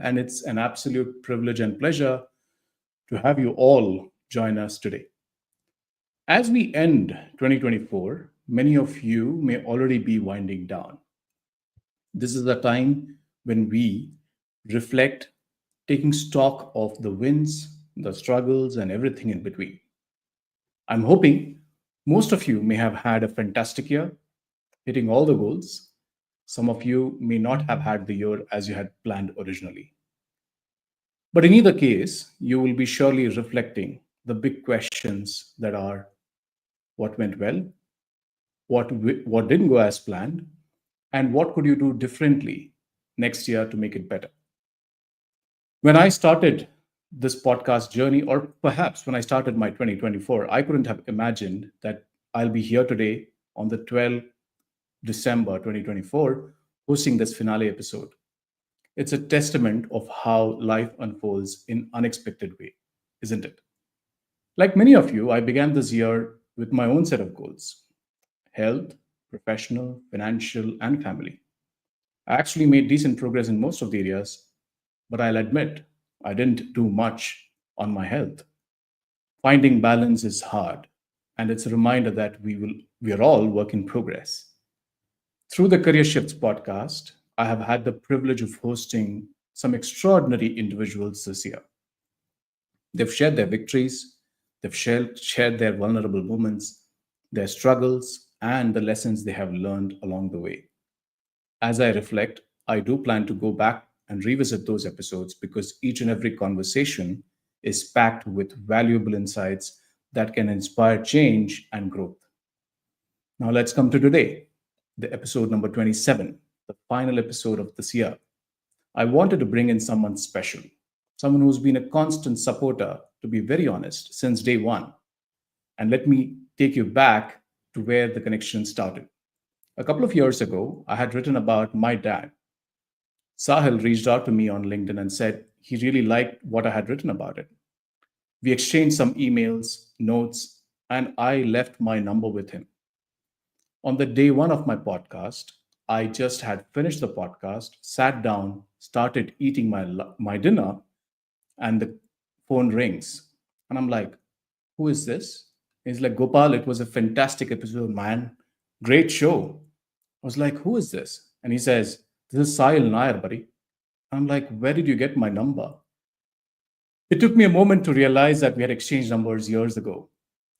and it's an absolute privilege and pleasure to have you all join us today. As we end 2024, many of you may already be winding down. This is the time when we reflect, taking stock of the wins, the struggles, and everything in between. I'm hoping most of you may have had a fantastic year, hitting all the goals. Some of you may not have had the year as you had planned originally. But in either case, you will be surely reflecting the big questions that are: what went well, what didn't go as planned, and what could you do differently next year to make it better. When I started this podcast journey, or perhaps when I started my 2024, I couldn't have imagined that I'll be here today on the 12th December 2024 hosting this finale episode. It's a testament of how life unfolds in unexpected way, isn't it? Like many of you, I began this year with my own set of goals: health, professional, financial, and family. I actually made decent progress in most of the areas, but I'll admit I didn't do much on my health. Finding balance is hard, and it's a reminder that we are all work in progress. Through the Career Shifts podcast, I have had the privilege of hosting some extraordinary individuals this year. They've shared their victories, they've shared their vulnerable moments, their struggles, and the lessons they have learned along the way. As I reflect, I do plan to go back and revisit those episodes because each and every conversation is packed with valuable insights that can inspire change and growth. Now, let's come to today, the episode number 27, the final episode of this year. I wanted to bring in someone special, someone who's been a constant supporter, to be very honest, since day one. And let me take you back to where the connection started. A couple of years ago, I had written about my dad. Sahil reached out to me on LinkedIn and said he really liked what I had written about it. We exchanged some emails, notes, and I left my number with him. On the day one of my podcast, I just had finished the podcast, sat down, started eating my dinner, and the phone rings. And I'm like, who is this? He's like, Gopal, it was a fantastic episode, man. Great show. I was like, who is this? And he says, this is Sahil Nair, buddy. I'm like, where did you get my number? It took me a moment to realize that we had exchanged numbers years ago.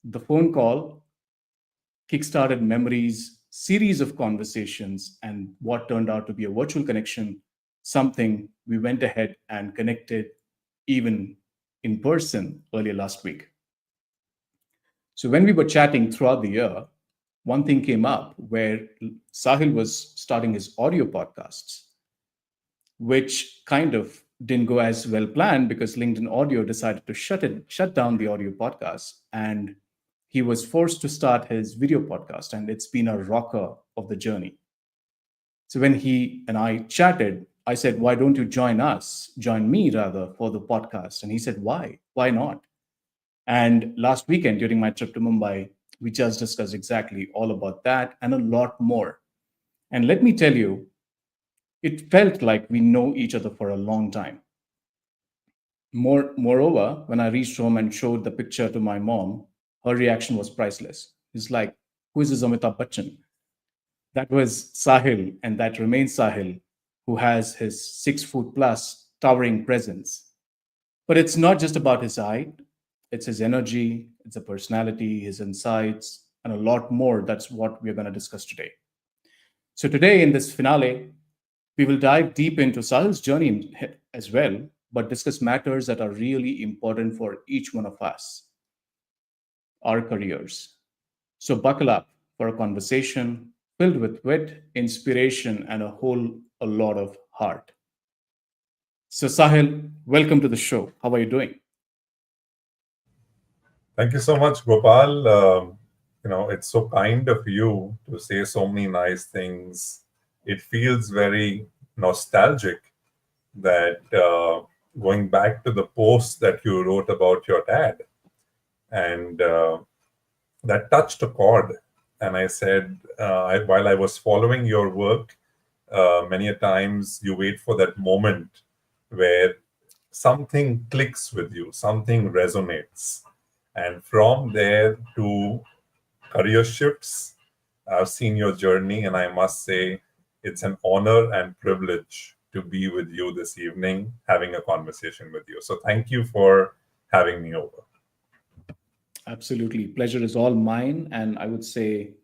The phone call kickstarted memories, series of conversations, and what turned out to be a virtual connection, something we went ahead and connected even in person earlier last week. So when we were chatting throughout the year, one thing came up where Sahil was starting his audio podcasts, which kind of didn't go as well planned because LinkedIn Audio decided to shut down the audio podcast, and he was forced to start his video podcast, and it's been a rocker of the journey. So when he and I chatted, I said, "Why don't you join me rather for the podcast?" And he said, "Why? Why not?" And last weekend during my trip to Mumbai, we just discussed exactly all about that and a lot more. And let me tell you, it felt like we know each other for a long time. Moreover, when I reached home and showed the picture to my mom, her reaction was priceless. It's like, who is this Amitabh Bachchan? That was Sahil, and that remains Sahil, who has his 6 foot plus towering presence. But it's not just about his height, it's his energy, it's a personality, his insights, and a lot more. That's what we're going to discuss today. So, today in this finale, we will dive deep into Sahil's journey as well, but discuss matters that are really important for each one of us, our careers. So, buckle up for a conversation filled with wit, inspiration, and a lot of heart. So, Sahil, welcome to the show. How are you doing? Thank you so much, Gopal. It's so kind of you to say so many nice things. It feels very nostalgic that going back to the post that you wrote about your dad, and that touched a chord. And I said, while I was following your work, many a times you wait for that moment where something clicks with you, something resonates. And from there to career shifts, I've seen your journey, and I must say it's an honor and privilege to be with you this evening, having a conversation with you. So thank you for having me over. Absolutely. Pleasure is all mine. And I would say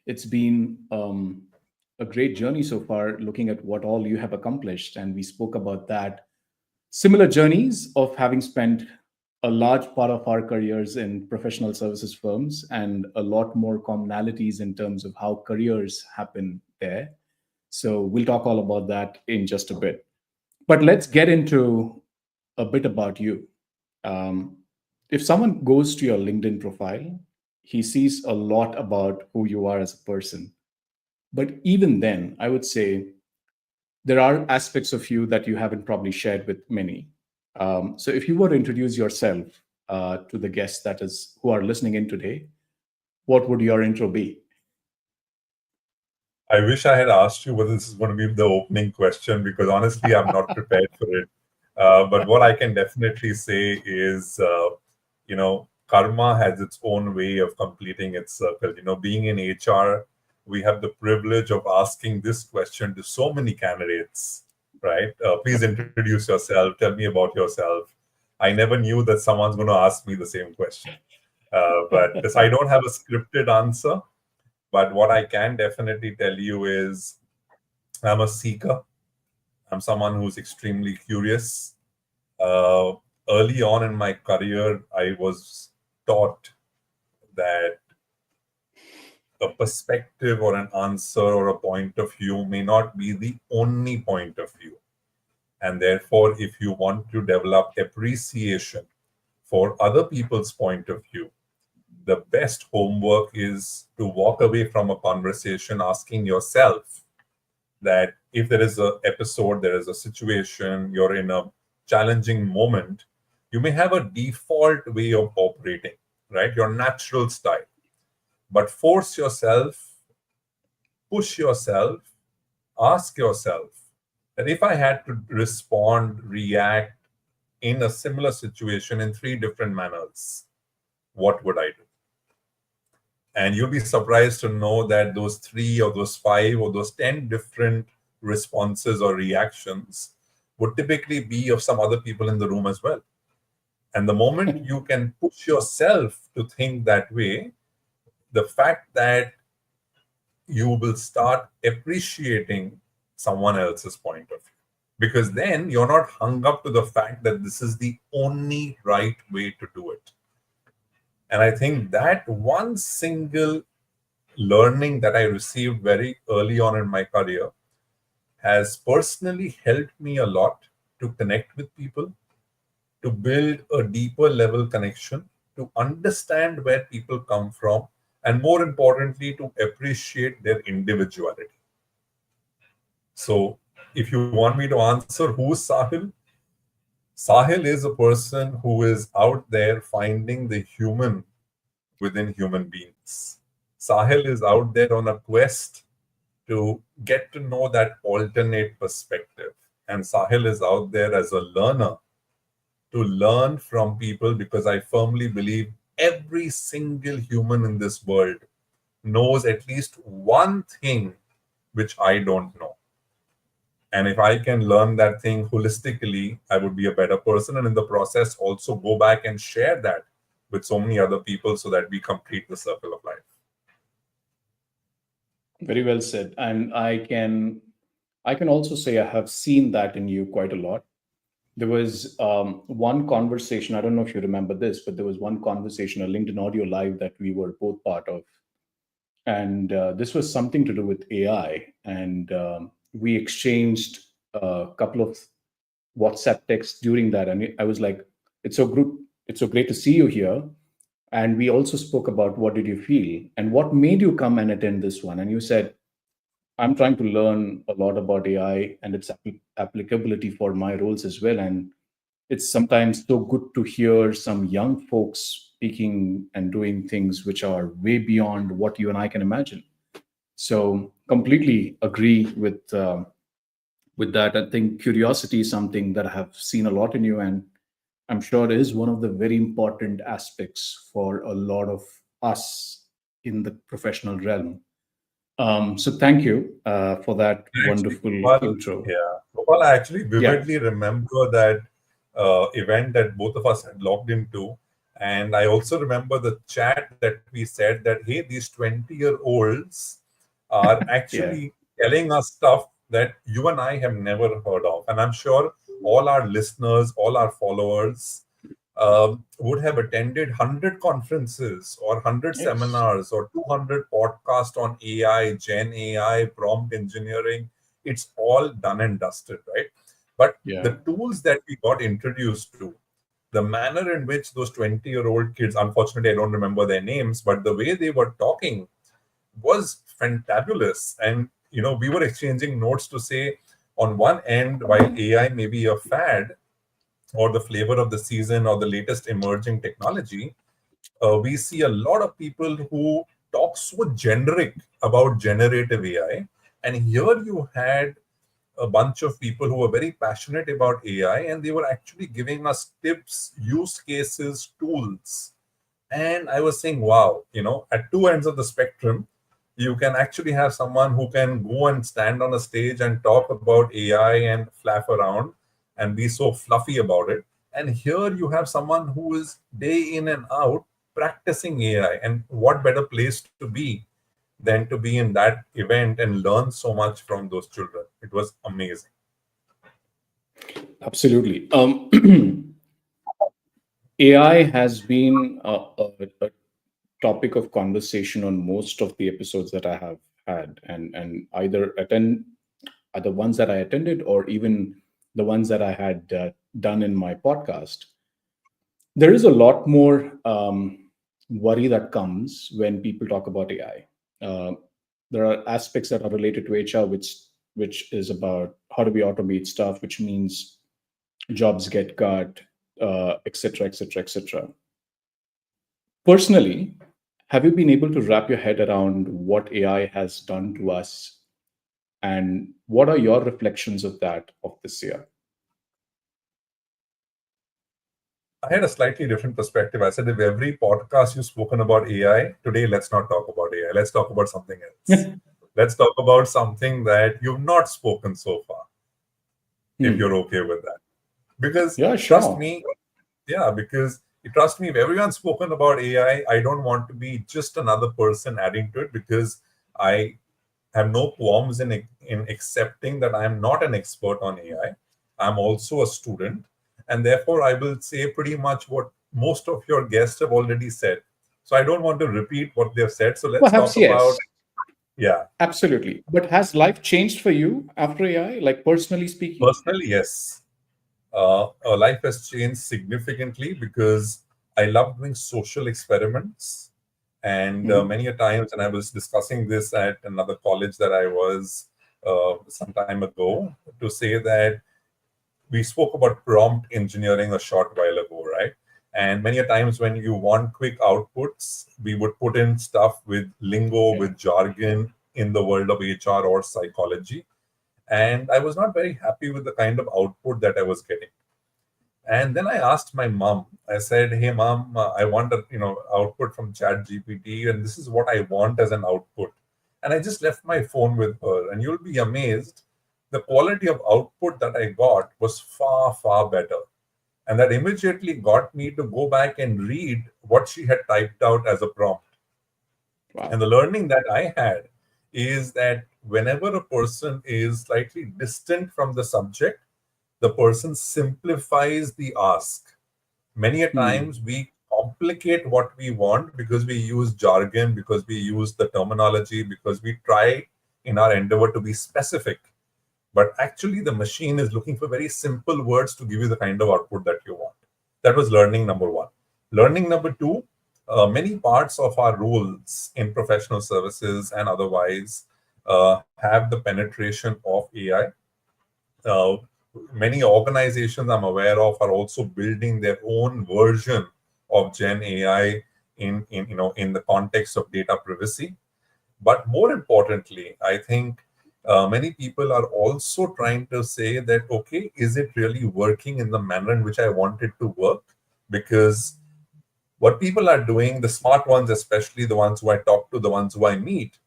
it's been a great journey so far, looking at what all you have accomplished. And we spoke about that. Similar journeys of having spent a large part of our careers in professional services firms and a lot more commonalities in terms of how careers happen there. So we'll talk all about that in just a bit. But let's get into a bit about you. Um, if someone goes to your LinkedIn profile, he sees a lot about who you are as a person. But even then, I would say there are aspects of you that you haven't probably shared with many. So if you were to introduce yourself to the guests that is who are listening in today, what would your intro be? I wish I had asked you whether this is going to be the opening question because honestly, I'm not prepared for it. But what I can definitely say is, karma has its own way of completing its circle. Being in HR, we have the privilege of asking this question to so many candidates, right? Please introduce yourself. Tell me about yourself. I never knew that someone's going to ask me the same question. But this, I don't have a scripted answer. But what I can definitely tell you is I'm a seeker. I'm someone who's extremely curious. Uh, Early on in my career, I was taught that a perspective or an answer or a point of view may not be the only point of view. And therefore, if you want to develop appreciation for other people's point of view, the best homework is to walk away from a conversation asking yourself that if there is a episode, there is a situation, you're in a challenging moment, you may have a default way of operating, right? Your natural style. But force yourself, push yourself, ask yourself that if I had to respond, react in a similar situation in three different manners, what would I do? And you'll be surprised to know that those three or those five or those 10 different responses or reactions would typically be of some other people in the room as well. And the moment you can push yourself to think that way, the fact that you will start appreciating someone else's point of view. Because then you're not hung up to the fact that this is the only right way to do it. And I think that one single learning that I received very early on in my career has personally helped me a lot to connect with people, to build a deeper level connection, to understand where people come from, and more importantly, to appreciate their individuality. So, if you want me to answer who's Sahil, Sahil is a person who is out there finding the human within human beings. Sahil is out there on a quest to get to know that alternate perspective. And Sahil is out there as a learner to learn from people because I firmly believe every single human in this world knows at least one thing which I don't know. And if I can learn that thing holistically, I would be a better person. And in the process, also go back and share that with so many other people so that we complete the circle of life. Very well said. And I can also say I have seen that in you quite a lot. There was one conversation. I don't know if you remember this, but there was one conversation, a LinkedIn audio live that we were both part of, and this was something to do with AI. And we exchanged a couple of WhatsApp texts during that, and I was like, "It's so good. It's so great to see you here." And we also spoke about what did you feel and what made you come and attend this one. And you said, I'm trying to learn a lot about AI and its applicability for my roles as well. And it's sometimes so good to hear some young folks speaking and doing things which are way beyond what you and I can imagine. So, completely agree with With that, I think curiosity is something that I have seen a lot in you, and I'm sure is one of the very important aspects for a lot of us in the professional realm. So thank you for that Actually, wonderful Gopal, intro. yeah, Gopal, I actually Yeah, vividly remember that event that both of us had logged into. And I also remember the chat that we said that, hey, these 20-year-olds are yeah, actually telling us stuff that you and I have never heard of. And I'm sure all our listeners, all our followers would have attended 100 conferences or 100 yes, seminars or 200 podcasts on AI, Gen AI, prompt engineering. It's all done and dusted, right? But yeah, the tools that we got introduced to, the manner in which those 20-year-old kids, unfortunately, I don't remember their names, but the way they were talking was fantabulous. And, we were exchanging notes to say, on one end, while AI may be a fad, or the flavor of the season or the latest emerging technology, we see a lot of people who talk so generic about generative AI. And here you had a bunch of people who were very passionate about AI, and they were actually giving us tips, use cases, tools. And I was saying, wow, at two ends of the spectrum, you can actually have someone who can go and stand on a stage and talk about AI and flap around and be so fluffy about it. And here you have someone who is day in and out practicing AI. And what better place to be than to be in that event and learn so much from those children? It was amazing. absolutely. AI has been a topic of conversation on most of the episodes that I have had, and either ones that I attended or even the ones that I had done in my podcast. There is a lot more worry that comes when people talk about AI. There are aspects that are related to HR, which is about how do we automate stuff, which means jobs get cut, etc., etc., etc. Personally, have you been able to wrap your head around what AI has done to us, and what are your reflections of that of this year? I had a slightly different perspective. I said, if every podcast you've spoken about AI, today let's not talk about AI. Let's talk about something else. Let's talk about something that you've not spoken so far, if Hmm. you're okay with that. Because Yeah, trust sure. me, yeah, because trust me, if everyone's spoken about AI, I don't want to be just another person adding to it, because I have no qualms in accepting that I am not an expert on AI. I'm also a student, and therefore I will say pretty much what most of your guests have already said. So I don't want to repeat what they've said. So let's Perhaps talk about, yes. yeah, Absolutely. But has life changed for you after AI, like personally speaking? personally, yes. Our life has changed significantly because I love doing social experiments. And Hmm. many a times, and I was discussing this at another college that I was some time ago, to say that we spoke about prompt engineering a short while ago, right? And many a times when you want quick outputs, we would put in stuff with lingo, Yeah. with jargon in the world of HR or psychology. And I was not very happy with the kind of output that I was getting. And then I asked my mom. I said, "Hey, mom, I want a output from Chat GPT, and this is what I want as an output." And I just left my phone with her, and you'll be amazed. The quality of output that I got was far, far better, and that immediately got me to go back and read what she had typed out as a prompt. And Wow. the learning that I had is that whenever a person is slightly distant from the subject, the person simplifies the ask. Many a Hmm. times we complicate what we want because we use jargon, because we use the terminology, because we try in our endeavor to be specific. But actually, the machine is looking for very simple words to give you the kind of output that you want. That was learning number one. Learning number two, many parts of our rules in professional services and otherwise have the penetration of AI. uh, Many organizations I'm aware of are also building their own version of Gen AI in the context of data privacy. But more importantly, I think Many people are also trying to say that, okay, is it really working in the manner in which I want it to work? Because what people are doing, the smart ones, especially the ones who I talk to, the ones who I meet,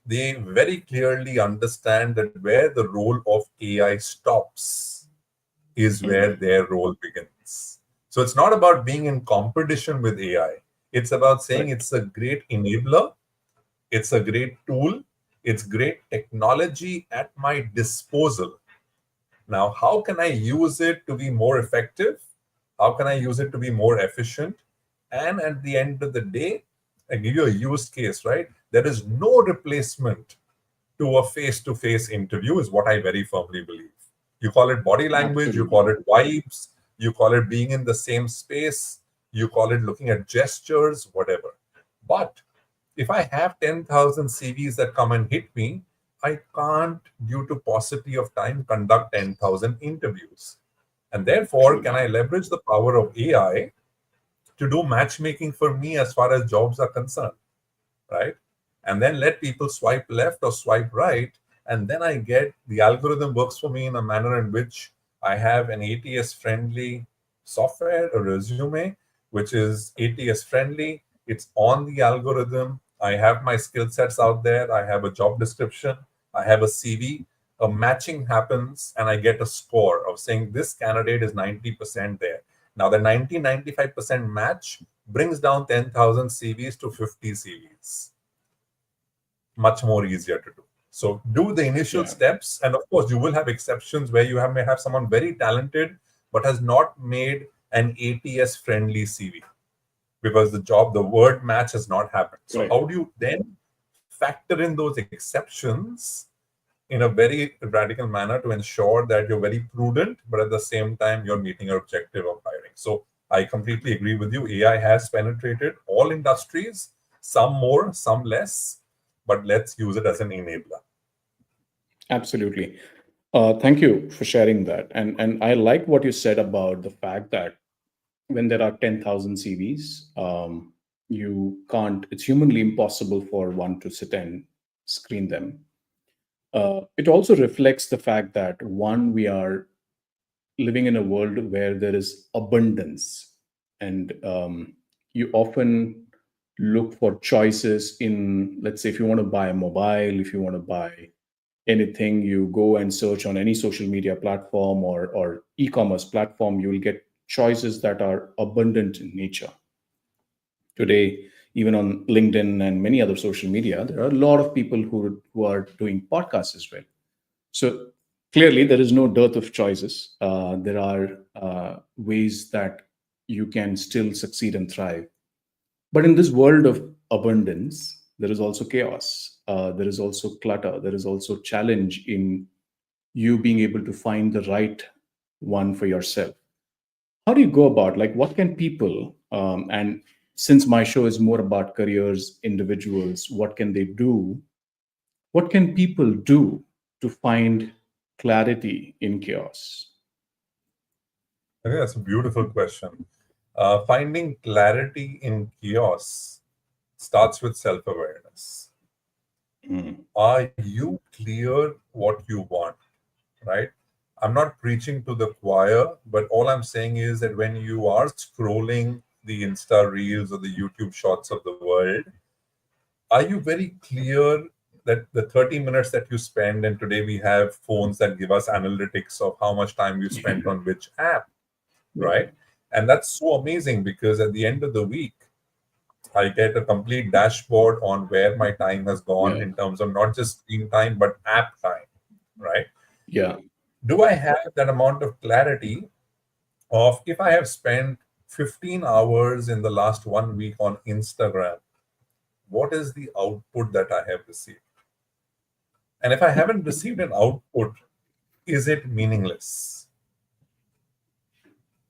they very clearly understand that where the role of AI stops is where Mm. their role begins. So it's not about being in competition with AI. It's about saying Right. it's a great enabler, it's a great tool, it's great technology at my disposal. Now, how can I use it to be more effective? How can I use it to be more efficient? And at the end of the day, I give you a use case, right? There is no replacement to a face to face interview, is what I very firmly believe. You call it body language, you call Absolutely. it vibes, you call it being in the same space, you call it looking at gestures, whatever. But if I have 10,000 CVs that come and hit me, I can't, due to paucity of time, conduct 10,000 interviews. And therefore, can Truly. I leverage the power of AI to do matchmaking for me as far as jobs are concerned? Right? And then let people swipe left or swipe right. And then I get the algorithm works for me in a manner in which I have an ATS friendly software, a resume, which is ATS friendly. It's on the algorithm. I have my skill sets out there. I have a job description. I have a CV. A matching happens, and I get a score of saying this candidate is 90% there. Now, the 95% match brings down 10,000 CVs to 50 CVs. Much more easier to do. So do the initial Yeah. steps, and of course, you will have exceptions where you may have someone very talented but has not made an ATS friendly CV because the word match has not happened. So Right. how do you then factor in those exceptions in a very radical manner to ensure that you're very prudent, but at the same time, you're meeting your objective of hiring? So I completely agree with you. AI has penetrated all industries, some more, some less, but let's use it as an enabler. Absolutely. Thank you for sharing that. And I like what you said about the fact that when there are 10,000 CVs, you can't, it's humanly impossible for one to sit and screen them. It also reflects the fact that one, we are living in a world where there is abundance, and you often look for choices in, let's say, if you want to buy a mobile, if you want to buy anything, you go and search on any social media platform or e-commerce platform, you will get choices that are abundant in nature. Today, even on LinkedIn and many other social media, there are a lot of people who are doing podcasts as well. So clearly, there is no dearth of choices. There are ways that you can still succeed and thrive. But in this world of abundance, there is also chaos. There is also clutter. There is also challenge in you being able to find the right one for yourself. How do you go about, like, what can people, and since my show is more about careers, individuals, what can they do? What can people do to find clarity in chaos? I think that's a beautiful question. Finding clarity in chaos starts with self awareness. Mm. Are you clear what you want? Right? I'm not preaching to the choir, but all I'm saying is that when you are scrolling the Insta reels or the YouTube shots of the world, are you very clear that the 30 minutes that you spend, and today we have phones that give us analytics of how much time you spent on which app, Yeah. right? And that's so amazing because at the end of the week, I get a complete dashboard on where my time has gone Yeah. in terms of not just screen time, but app time, right? Yeah. Do I have that amount of clarity of if I have spent 15 hours in the last 1 week on Instagram, what is the output that I have received? And if I haven't received an output, is it meaningless?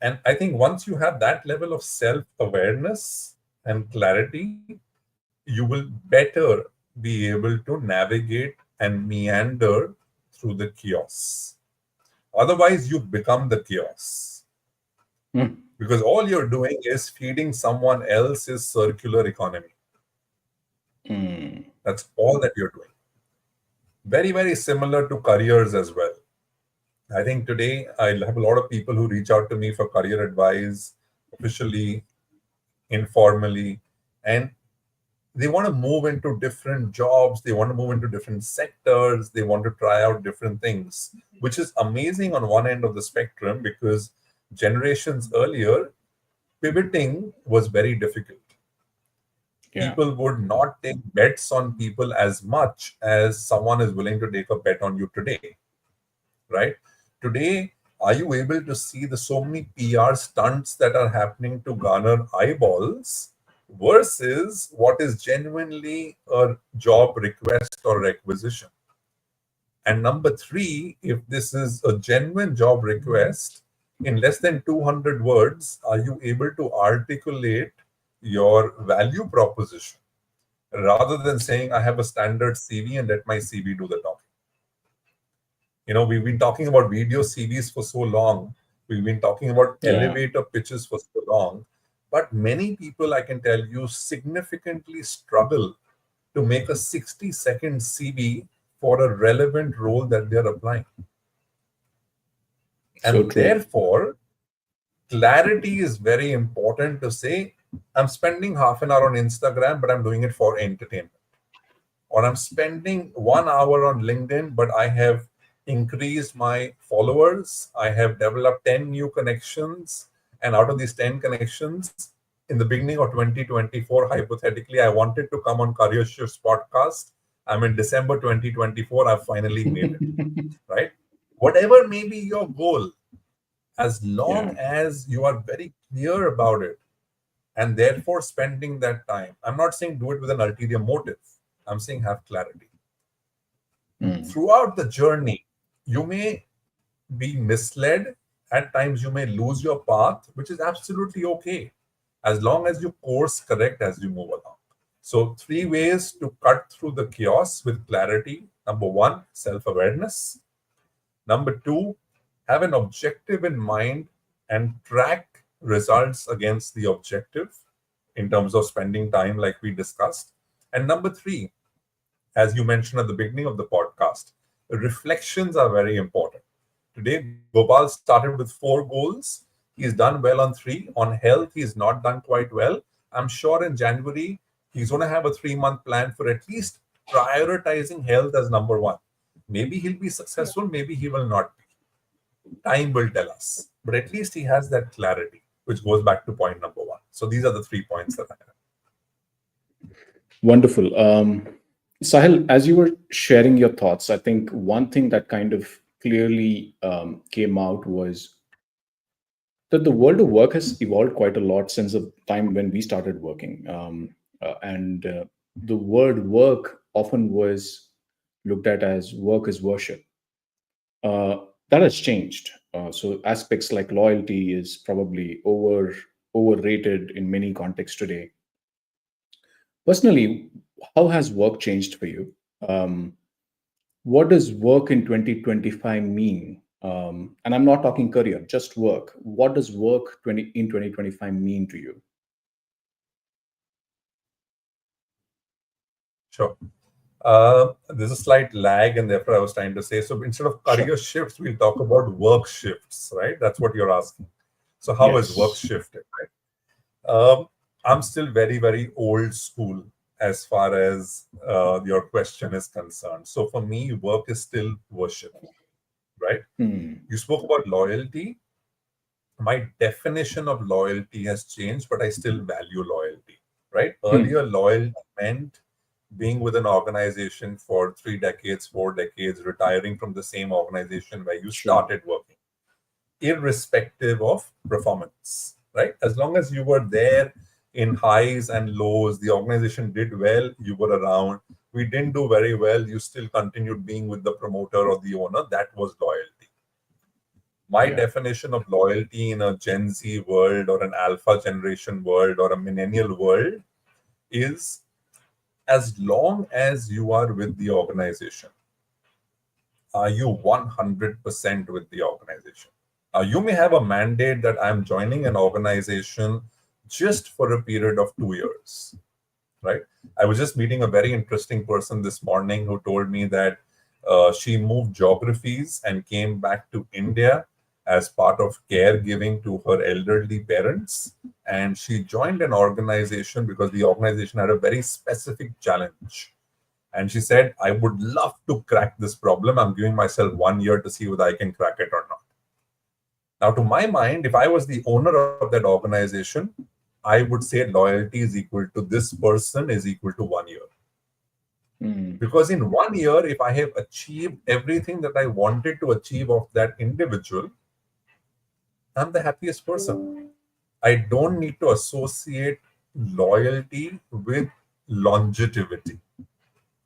And I think once you have that level of self awareness and clarity, you will better be able to navigate and meander through the chaos. Otherwise, you become the chaos Mm. because all you're doing is feeding someone else's circular economy. Mm. That's all that you're doing. Very, very similar to careers as well. I think today I have a lot of people who reach out to me for career advice, officially, informally, and they want to move into different jobs, they want to move into different sectors, they want to try out different things, which is amazing on one end of the spectrum because generations earlier, pivoting was very difficult. Yeah. People would not take bets on people as much as someone is willing to take a bet on you today, right? Today, are you able to see the so many PR stunts that are happening to garner eyeballs versus what is genuinely a job request or requisition? And number three, if this is a genuine job request, in less than 200 words, are you able to articulate your value proposition rather than saying, I have a standard CV and let my CV do the talking? We've been talking about video CVs for so long. We've been talking about Yeah. elevator pitches for so long. But many people, I can tell you, significantly struggle to make a 60-second CV for a relevant role that they're applying. So And true. therefore, clarity is very important to say, I'm spending half an hour on Instagram, but I'm doing it for entertainment. Or I'm spending 1 hour on LinkedIn, but I have increased my followers. I have developed 10 new connections. And out of these 10 connections, in the beginning of 2024, hypothetically, I wanted to come on Career Shifts podcast. I'm in December 2024. I've finally made it, right? Whatever may be your goal, as long Yeah. as you are very clear about it and therefore spending that time. I'm not saying do it with an ulterior motive. I'm saying have clarity. Mm. Throughout the journey, you may be misled. At times, you may lose your path, which is absolutely okay as long as you course correct as you move along. So, three ways to cut through the chaos with clarity. Number one, self awareness. Number two, have an objective in mind and track results against the objective in terms of spending time, like we discussed. And number three, as you mentioned at the beginning of the podcast, reflections are very important. Today, Gopal started with 4 goals. He's done well on 3. On health, he's not done quite well. I'm sure in January, he's going to have a 3-month plan for at least prioritizing health as number one. Maybe he'll be successful, maybe he will not be. Time will tell us. But at least he has that clarity, which goes back to point number one. So these are the 3 points that I have. Wonderful. Sahil, as you were sharing your thoughts, I think one thing that kind of clearly came out was that the world of work has evolved quite a lot since the time when we started working. And the word work often was looked at as work is worship. That has changed. So aspects like loyalty is probably overrated in many contexts today. Personally, how has work changed for you? What does work in 2025 mean? And I'm not talking career, just work. What does work 2025 mean to you? Sure. There's a slight lag, and therefore I was trying to say. So instead of Sure. career shifts, we'll talk about work shifts, right? That's what you're asking. So how is work Yes. shifted, right? I'm still very, very old school as far as your question is concerned. So for me, work is still worship, right? Hmm. You spoke about loyalty. My definition of loyalty has changed, but I still value loyalty, right? Hmm. Earlier, loyalty meant being with an organization for 3 decades, 4 decades, retiring from the same organization where you Sure. started working, irrespective of performance, right? As long as you were there in highs and lows, the organization did well, you were around. We didn't do very well, you still continued being with the promoter or the owner. That was loyalty. My Yeah. definition of loyalty in a Gen Z world or an alpha generation world or a millennial world is as long as you are with the organization, are you 100% with the organization? You may have a mandate that I'm joining an organization just for a period of 2 years, right? I was just meeting a very interesting person this morning who told me that She moved geographies and came back to India as part of caregiving to her elderly parents. And she joined an organization because the organization had a very specific challenge. And she said, I would love to crack this problem. I'm giving myself 1 year to see whether I can crack it or not. Now, to my mind, if I was the owner of that organization, I would say loyalty is equal to this person is equal to 1 year. Because in 1 year, if I have achieved everything that I wanted to achieve of that individual, I'm the happiest person. I don't need to associate loyalty with longevity.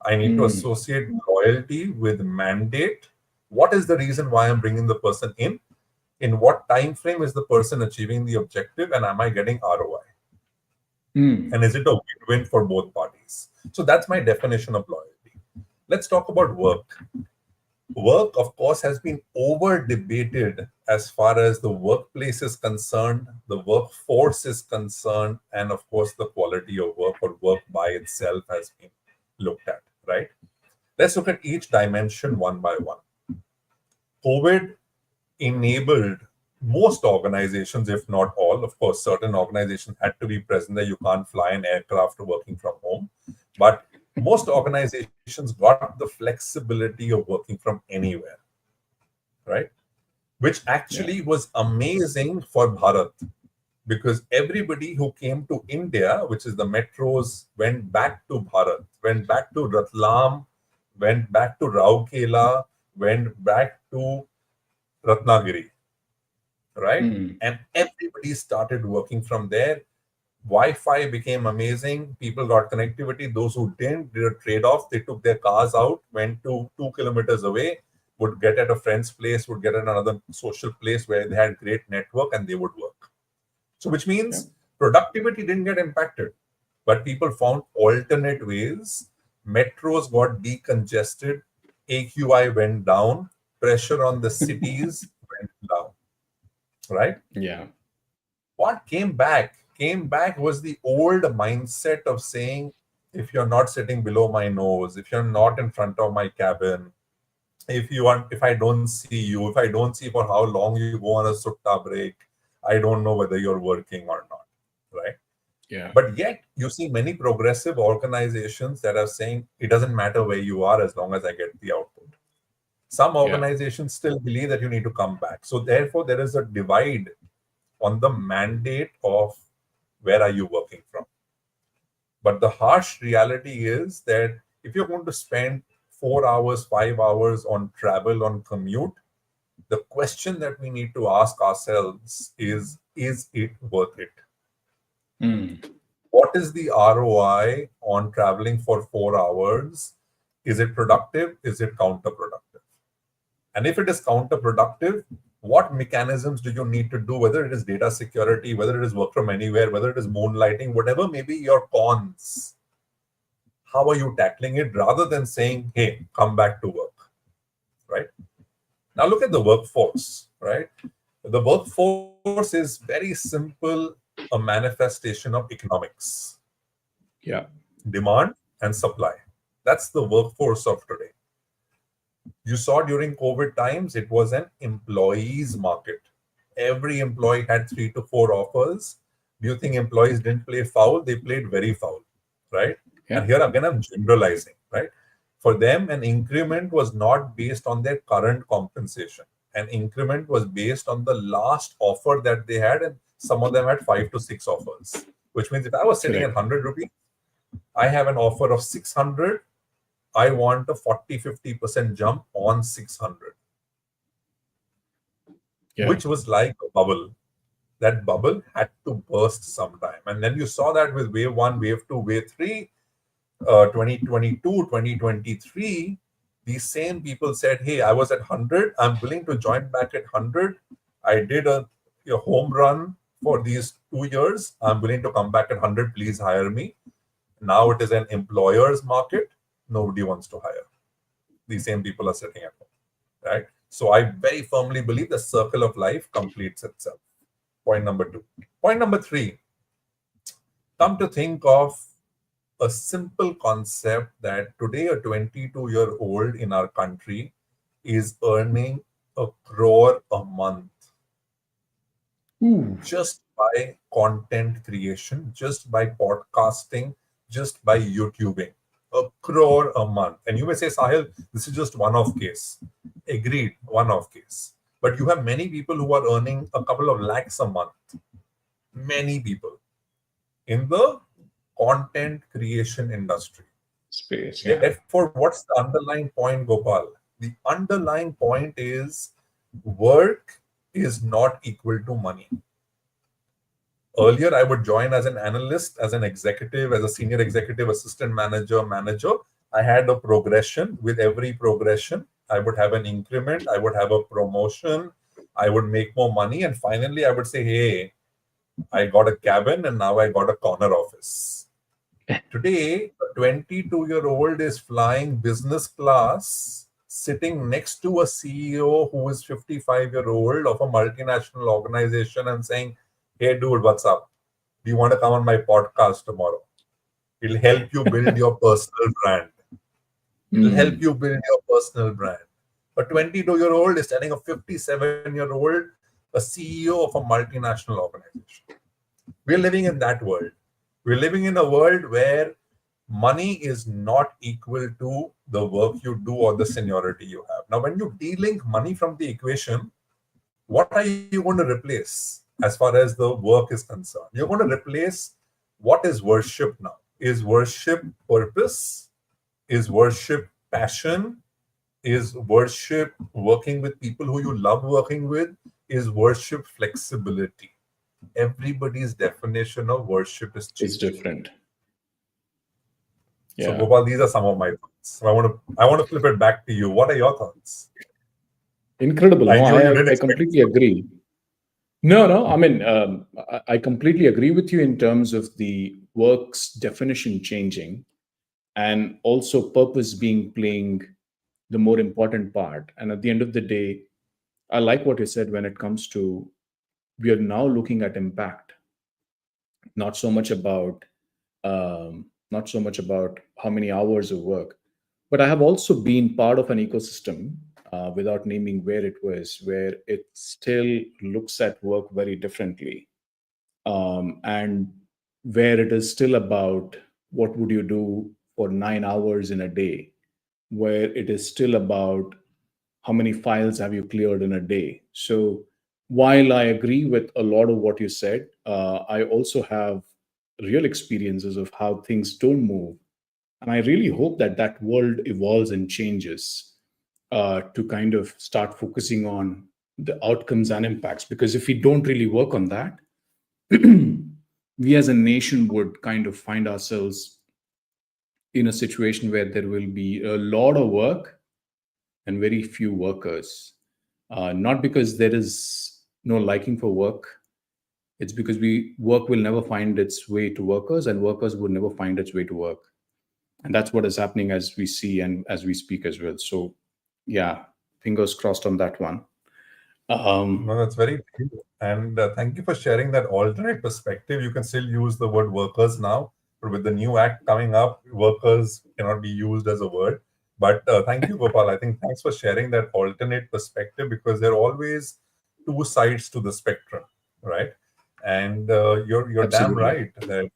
I need to associate loyalty with mandate. What is the reason why I'm bringing the person in? In what time frame is the person achieving the objective, and am I getting ROI? And is it a win-win for both parties? So that's my definition of loyalty. Let's talk about work. Work, of course, has been over debated as far as the workplace is concerned, the workforce is concerned, and of course, the quality of work or work by itself has been looked at, right? Let's look at each dimension one by one. COVID enabled most organizations, if not all, of course, certain organizations had to be present there. You can't fly an aircraft working from home. But most organizations got the flexibility of working from anywhere, right? Which actually was amazing for Bharat because everybody who came to India, which is the metros, went back to Bharat, went back to Ratlam, went back to Raukela, went back to Ratnagiri, right? And everybody started working from there. Wi-Fi became amazing. People got connectivity. Those who didn't did a trade-off. They took their cars out, went to 2 kilometers away, would get at a friend's place, would get at another social place where they had great network and they would work. So which means productivity didn't get impacted, but people found alternate ways. Metros got decongested. AQI went down. Pressure on the cities went down, right? Yeah. What came back was the old mindset of saying, if you're not sitting below my nose, if you're not in front of my cabin, if I don't see you, if I don't see for how long you go on a sutta break, I don't know whether you're working or not, right? Yeah. But yet you see many progressive organizations that are saying it doesn't matter where you are as long as I get the output. Some organizations still believe that you need to come back. So therefore there is a divide on the mandate of where are you working from. But the harsh reality is that if you're going to spend 4 hours, 5 hours on travel, on commute, the question that we need to ask ourselves is it worth it? What is the ROI on traveling for 4 hours? Is it productive? Is it counterproductive? And if it is counterproductive, what mechanisms do you need to do, whether it is data security, whether it is work from anywhere, whether it is moonlighting, whatever may be your cons, how are you tackling it rather than saying, hey, come back to work, right? Now look at the workforce, right? The workforce is very simple, a manifestation of economics. Yeah. Demand and supply. That's the workforce of today. You saw during COVID times, it was an employees market. Every employee had 3 to 4 offers. Do you think employees didn't play foul? They played very foul, right? Yeah. And here again, I'm generalizing, right? For them, an increment was not based on their current compensation. An increment was based on the last offer that they had, and some of them had 5 to 6 offers. Which means if I was sitting at Correct. 100 rupees, I have an offer of 600. I want a 40-50% jump on 600, Yeah. which was like a bubble. That bubble had to burst sometime. And then you saw that with wave one, wave two, wave three, 2022, 2023. These same people said, hey, I was at 100. I'm willing to join back at 100. I did a home run for these 2 years. I'm willing to come back at 100. Please hire me. Now it is an employer's market. Nobody wants to hire. These same people are sitting at home, right? So I very firmly believe the circle of life completes itself. Point number two. Point number three, come to think of a simple concept that today a 22-year-old in our country is earning a crore a month Ooh, just by content creation, just by podcasting, just by YouTubing. A crore a month. And you may say, Sahil, this is just one off case. Agreed, one off case. But you have many people who are earning a couple of lakhs a month. Many people in the content creation industry. space. Yeah. Therefore, what's the underlying point, Gopal? The underlying point is work is not equal to money. Earlier, I would join as an analyst, as an executive, as a senior executive, assistant manager, manager. I had a progression. With every progression, I would have an increment, I would have a promotion, I would make more money. And finally, I would say, hey, I got a cabin and now I got a corner office. Today, a 22-year-old is flying business class, sitting next to a CEO who is 55-year-old of a multinational organization and saying, hey, dude, what's up? Do you want to come on my podcast tomorrow? It'll help you build your personal brand. It'll help Mm, you build your personal brand. A 22-year-old is telling a 57-year-old, a CEO of a multinational organization. We're living in that world. We're living in a world where money is not equal to the work you do or the seniority you have. Now, when you de-link money from the equation, what are you going to replace as far as the work is concerned? You're going to replace what is worship now. Is worship purpose? Is worship passion? Is worship working with people who you love working with? Is worship flexibility? Everybody's definition of worship is it's changing. different. So Yeah. Gopal, these are some of my thoughts. So I want to flip it back to you. What are your thoughts? Incredible. I No, knew you didn't I expect completely this. agree. No, no. I mean, I completely agree with you in terms of the work's definition changing and also purpose being playing the more important part. And at the end of the day, I like what you said when it comes to we are now looking at impact, not so much about not so much about how many hours of work, but I have also been part of an ecosystem without naming where it was, where it still looks at work very differently, and where it is still about what would you do for 9 hours in a day, where it is still about how many files have you cleared in a day. So while I agree with a lot of what you said, I also have real experiences of how things don't move, and I really hope that that world evolves and changes to kind of start focusing on the outcomes and impacts. Because if we don't really work on that, we as a nation would kind of find ourselves in a situation where there will be a lot of work and very few workers. Not because there is no liking for work, it's because we work will never find its way to workers, and workers would never find its way to work. And that's what is happening as we see and as we speak as well. So, yeah, fingers crossed on that one. Um, No, that's very true. And thank you for sharing that alternate perspective. You can still use the word workers now, but with the new act coming up, workers cannot be used as a word. But thank you, Gopal. I think thanks for sharing that alternate perspective because there are always two sides to the spectrum, right? And you're damn Absolutely. right that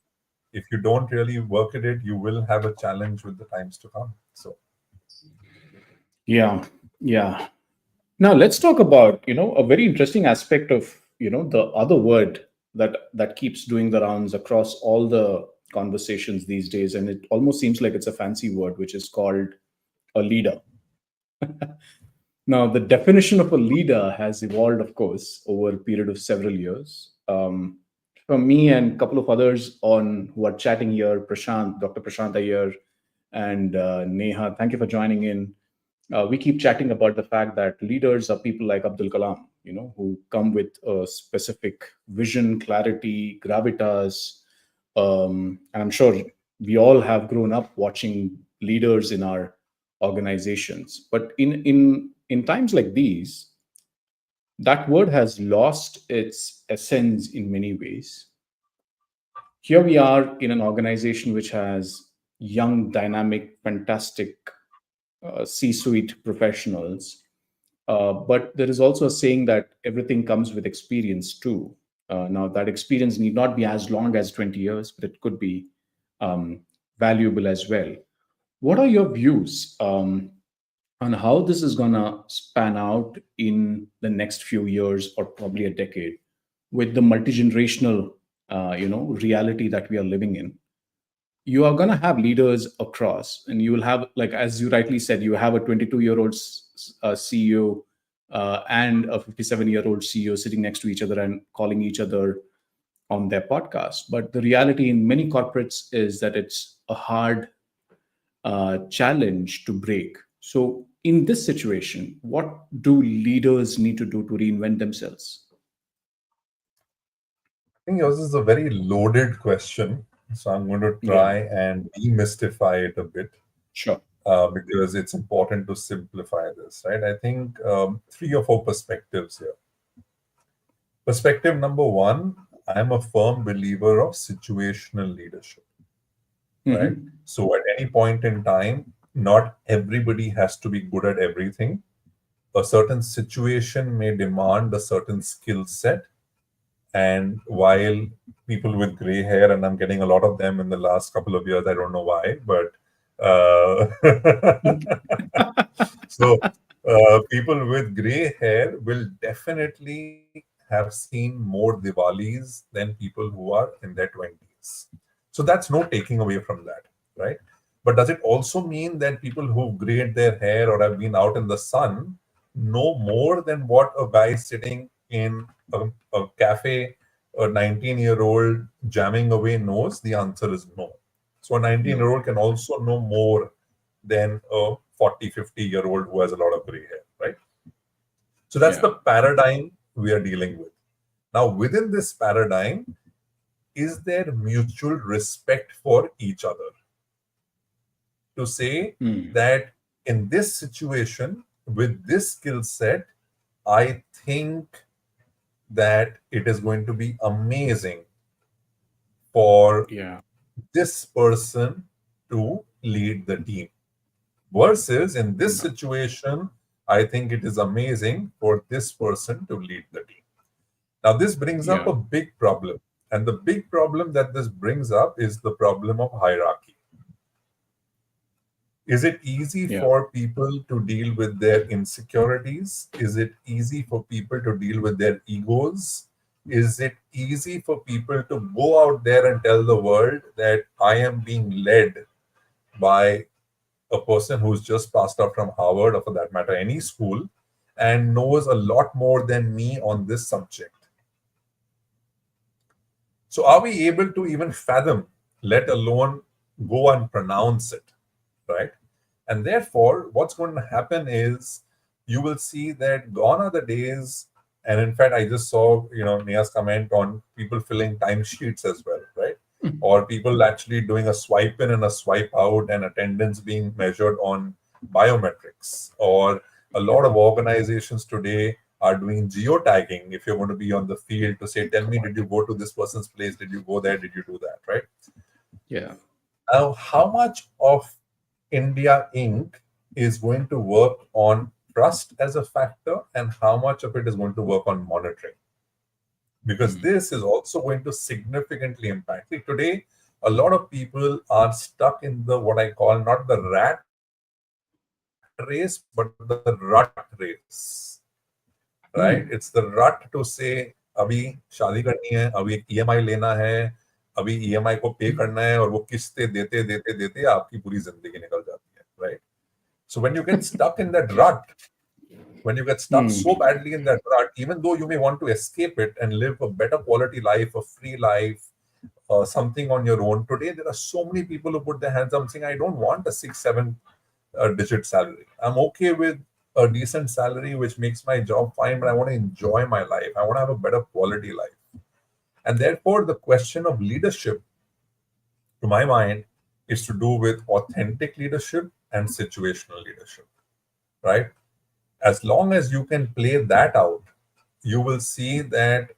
if you don't really work at it, you will have a challenge with the times to come. So Yeah. Yeah. Now let's talk about, a very interesting aspect of, the other word that keeps doing the rounds across all the conversations these days, and it almost seems like it's a fancy word, which is called a leader. Now, the definition of a leader has evolved, of course, over a period of several years. For me and a couple of others on who are chatting here, Prashant, Dr. Prashant Iyer, and Neha, thank you for joining in. We keep chatting about the fact that leaders are people like Abdul Kalam, who come with a specific vision, clarity, gravitas. And I'm sure we all have grown up watching leaders in our organizations. But in times like these, that word has lost its essence in many ways. Here we are in an organization which has young, dynamic, fantastic C-suite professionals. But there is also a saying that everything comes with experience too. Now, that experience need not be as long as 20 years, but it could be um, valuable as well. What are your views on how this is going to span out in the next few years or probably a decade with the multi-generational reality that we are living in? You are going to have leaders across, and you will have, like as you rightly said, you have a 22-year-old CEO and a 57-year-old CEO sitting next to each other and calling each other on their podcast. But the reality in many corporates is that it's a hard challenge to break. So in this situation, what do leaders need to do to reinvent themselves? I think yours is a very loaded question. So I'm going to Yeah, try and demystify it a bit, sure. because it's important to simplify this, right? I think three or four perspectives here. Perspective number one, I'm a firm believer of situational leadership, right? Hmm. So at any point in time, not everybody has to be good at everything. A certain situation may demand a certain skill set. And while people with gray hair, and I'm getting a lot of them in the last couple of years, I don't know why, but so people with gray hair will definitely have seen more Diwalis than people who are in their 20s. So that's no taking away from that, right? But does it also mean that people who grayed their hair or have been out in the sun know more than what a guy sitting in a cafe, a 19-year-old jamming away knows? The answer is no. So a 19-year No. old can also know more than a 40, 50-year-old who has a lot of gray hair, right? So that's Yeah. the paradigm we are dealing with. Now, within this paradigm, is there mutual respect for each other to say Hmm. that in this situation, with this skill set, I think that it is going to be amazing for Yeah. this person to lead the team? Versus in this Yeah. situation, I think it is amazing for this person to lead the team. Now, this brings up Yeah. a big problem. And the big problem that this brings up is the problem of hierarchy. Is it easy Yeah. for people to deal with their insecurities? Is it easy for people to deal with their egos? Is it easy for people to go out there and tell the world that I am being led by a person who's just passed out from Harvard, or for that matter, any school, and knows a lot more than me on this subject? So, are we able to even fathom, let alone go and pronounce it, right? And therefore, what's going to happen is you will see that gone are the days. And in fact, I just saw, Nia's comment on people filling timesheets as well, right? Or people actually doing a swipe in and a swipe out, and attendance being measured on biometrics. Or a lot of organizations today are doing geotagging if you're going to be on the field to say, tell me, did you go to this person's place? Did you go there? Did you do that? Right? Yeah. Now, how much of India Inc. is going to work on trust as a factor, and how much of it is going to work on monitoring? Because Hmm. this is also going to significantly impact. See, today, a lot of people are stuck in the what I call not the rat race, but the rut race. Right? It's the rut to say, अभी शादी करनी है, अभी एक EMI लेना है, अभी EMI को पे करना है, और वो किस्तें देते देते देते आपकी पूरी जिंदगी निकल जाती है, right? So when you get stuck in that rut, when you get stuck so Hmm. badly in that rut, even though you may want to escape it and live a better quality life, a free life, something on your own, today there are so many people who put their hands up saying, I don't want a 6, 7 digit salary. I'm okay with a decent salary, which makes my job fine, but I want to enjoy my life. I want to have a better quality life. And therefore, the question of leadership, to my mind, is to do with authentic leadership and situational leadership, right? As long as you can play that out, you will see that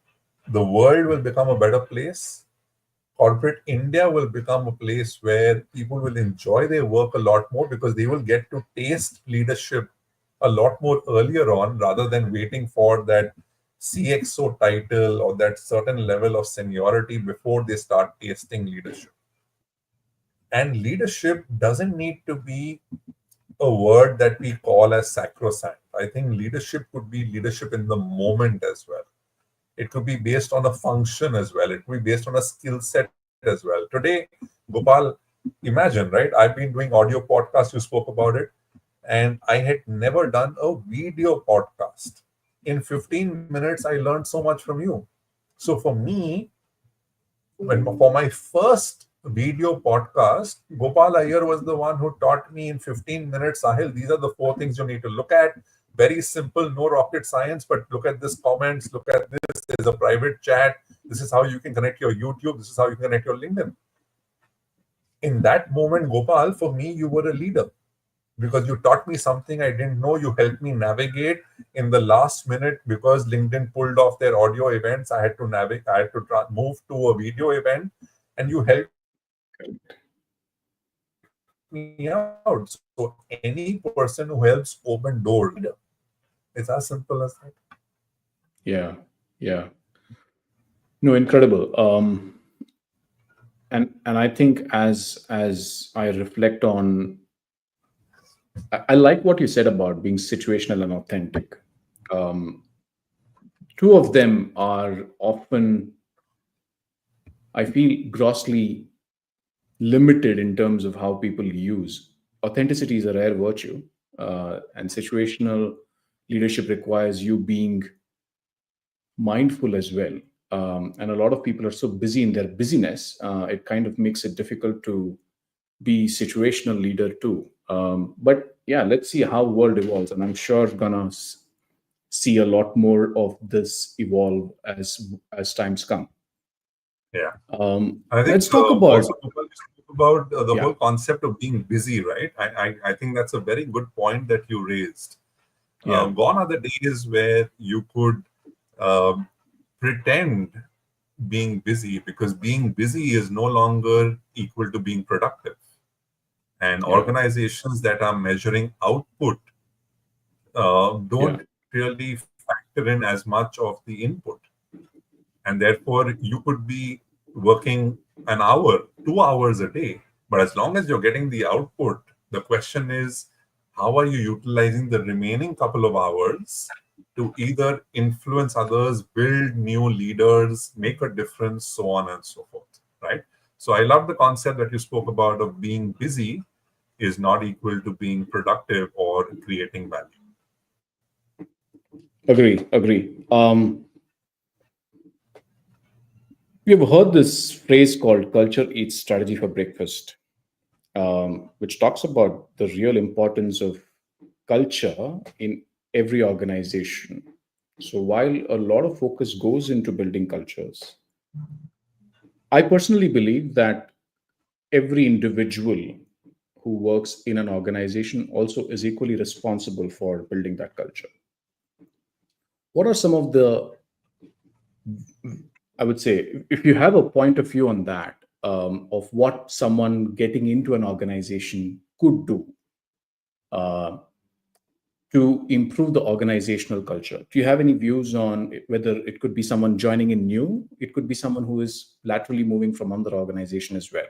the world will become a better place. corporate India will become a place where people will enjoy their work a lot more because they will get to taste leadership a lot more earlier on rather than waiting for that CXO title or that certain level of seniority before they start tasting leadership. And leadership doesn't need to be a word that we call as sacrosanct. I think leadership could be leadership in the moment as well. It could be based on a function as well. It could be based on a skill set as well. Today, Gopal, imagine, right? I've been doing audio podcasts, you spoke about it, and I had never done a video podcast. In 15 minutes, I learned so much from you. So for me, for my first video podcast, Gopal Iyer was the one who taught me in 15 minutes, Sahil, these are the four things you need to look at. Very simple, no rocket science, but look at this comments, look at this. There's a private chat. This is how you can connect your YouTube. This is how you can connect your LinkedIn. In that moment, Gopal, for me, you were a leader because you taught me something I didn't know. You helped me navigate in the last minute because LinkedIn pulled off their audio events. I had to navigate, I had to move to a video event, and you helped me out. So any person who helps open doors is a leader. It's as simple as that. Yeah, yeah. No, incredible. And I think as I reflect on, I like what you said about being situational and authentic. Um, Two of them are often, I feel, grossly limited in terms of how people use. Authenticity is a rare virtue, and situational leadership requires you being mindful as well. And a lot of people are so busy in their busyness, it kind of makes it difficult to be situational leader too. But yeah, let's see how world evolves, and I'm sure gonna see a lot more of this evolve as times come. Yeah. I think Let's talk also about, Gopal, you spoke about the yeah, whole concept of being busy, right? I think that's a very good point that you raised. yeah, Gone are the days where you could um, pretend being busy because being busy is no longer equal to being productive. And yeah, organizations that are measuring output yeah, don't really factor in as much of the input. And therefore, you could be working an hour, 2 hours a day. But as long as you're getting the output, the question is, how are you utilizing the remaining couple of hours to either influence others, build new leaders, make a difference, so on and so forth, right? So I love the concept that you spoke about of being busy is not equal to being productive or creating value. agree, agree. We've heard this phrase called culture eats strategy for breakfast, which talks about the real importance of culture in every organization. So, while a lot of focus goes into building cultures, I personally believe that every individual who works in an organization also is equally responsible for building that culture. What are some of the, I would say, if you have a point of view on that, of what someone getting into an organization could do uh, to improve the organizational culture? Do you have any views on whether it could be someone joining in new, it could be someone who is laterally moving from another organization as well?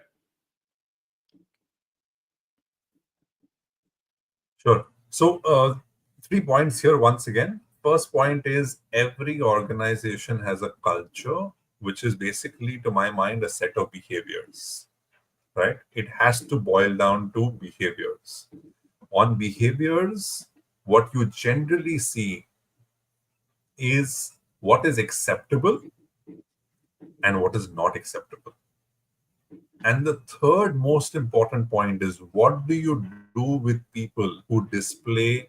Sure. So, 3 points here once again. First point is every organization has a culture, which is basically, to my mind, a set of behaviors, right? It has to boil down to behaviors. On behaviors, what you generally see is what is acceptable and what is not acceptable. And the third most important point is what do you do with people who display